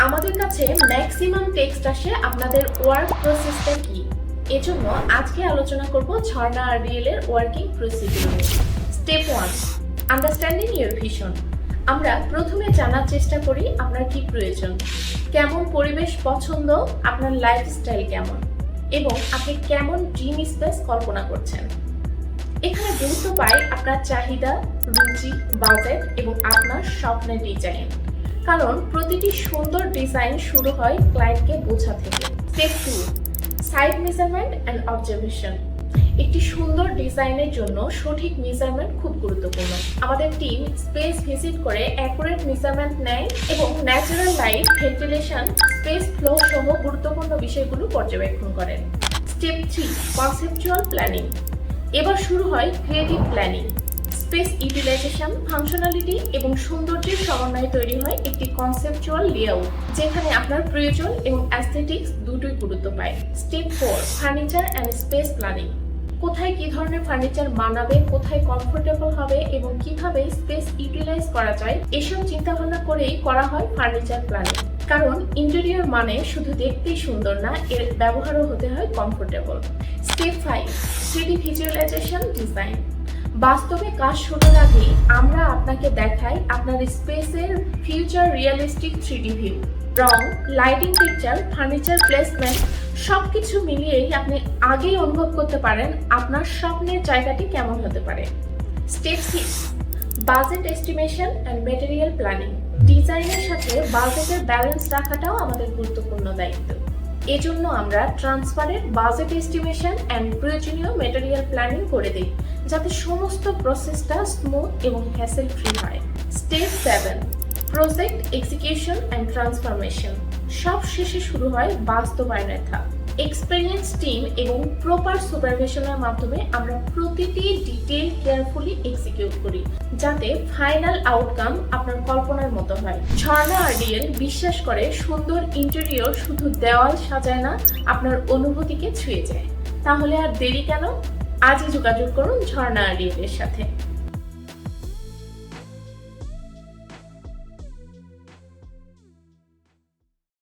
আমাদের কাছে maximum text আসে আপনাদের ওয়ার্ক প্রসেসটা কি। এজন্য আজকে আলোচনা করব ঝর্ণা আরডিএল এর ওয়ার্কিং প্রসিডিউর নিয়ে। Step 1, understanding your vision. আমরা প্রথমে জানার চেষ্টা করি আপনার কি প্রয়োজন, কেমন পরিবেশ পছন্দ, আপনার লাইফস্টাইল কেমন, এবং আপনি কেমন ড্রিম স্পেস কল্পনা করছেন। এখানে গুরুত্ব পায় আপনার চাহিদা, রুচি, বাজেট এবং আপনার স্বপ্নের ডিজাইন, কারণ প্রতিটি সুন্দর ডিজাইন শুরু হয় ক্লায়েন্টকে বোঝা থেকে। Step 2, site measurement and observation. একটি সুন্দর ডিজাইনের জন্য সঠিক মেজারমেন্ট খুব গুরুত্বপূর্ণ। আমাদের টিম স্পেস ভিজিট করে অ্যাকুরেট মেজারমেন্ট নেয় এবং natural light, ventilation, space flow সহ গুরুত্বপূর্ণ বিষয়গুলো পর্যবেক্ষণ করেন। Step 3, conceptual planning. এবার শুরু হয় creative planning. Space utilization, functionality এবং সৌন্দর্যের সমন্বয়ে তৈরি হয় একটি কনসেপচুয়াল লেআউট, যেখানে আপনার প্রয়োজন এবং অ্যাস্থেটিক্স দুটোই গুরুত্ব পায়। Step 4, furniture and space planning. কোথায় কি ধরনের ফার্নিচার মানাবে, কোথায় কমফোর্টেবল হবে এবং কিভাবে স্পেস ইউটিলাইজ করা যায়, এসব চিন্তাভাবনা করেই করা হয় ফার্নিচার প্ল্যানিং। কারণ ইন্টেরিয়র মানে শুধু দেখতেই সুন্দর না, এর ব্যবহারও হতে হয় comfortable. Step 5, 3D visualisation design. বাস্তবে কাজ শুরুর আগেই আমরা আপনাকে দেখাই আপনার স্পেসের ফিউচার রিয়েলিস্টিক 3D ভিউ। রং, লাইটিং, পিকচার, ফার্নিচার প্লেসমেন্ট সবকিছু মিলিয়েই আপনি আগেই অনুভব করতে পারেন আপনার স্বপ্নের জায়গাটি কেমন হতে পারে। Step 6, budget estimation and material planning. ডিজাইনের সাথে বাজেটের ব্যালেন্স রাখাটাও আমাদের গুরুত্বপূর্ণ দায়িত্ব। এজন্য আমরা ট্রান্সপারেন্ট বাজেট এস্টিমেশন অ্যান্ড প্রয়োজনীয় ম্যাটেরিয়াল প্ল্যানিং করে দিই, যাতে সমস্ত প্রসেসটা স্মুথ এবং হ্যাসেল ফ্রি হয়। Step 7, project execution and transformation. সব শেষে শুরু হয় বাস্তবায়নের ধাপ। এক্সপেরিয়েন্স টিম এবং প্রপার সুপারভিশনের মাধ্যমে আমরা প্রতিটি ডিটেইল কেয়ারফুলি এক্সিকিউট করি, যাতে ফাইনাল আউটকাম আপনার কল্পনার মতো হয়। ঝর্ণা আরডিএল বিশ্বাস করে সুন্দর ইন্টেরিয়র শুধু দেওয়াল সাজায় না, আপনার অনুভূতিকে ছুঁয়ে যায়। তাহলে আর দেরি কেন? আজই যোগাযোগ করুন ঝর্ণা আরডিএল এর সাথে।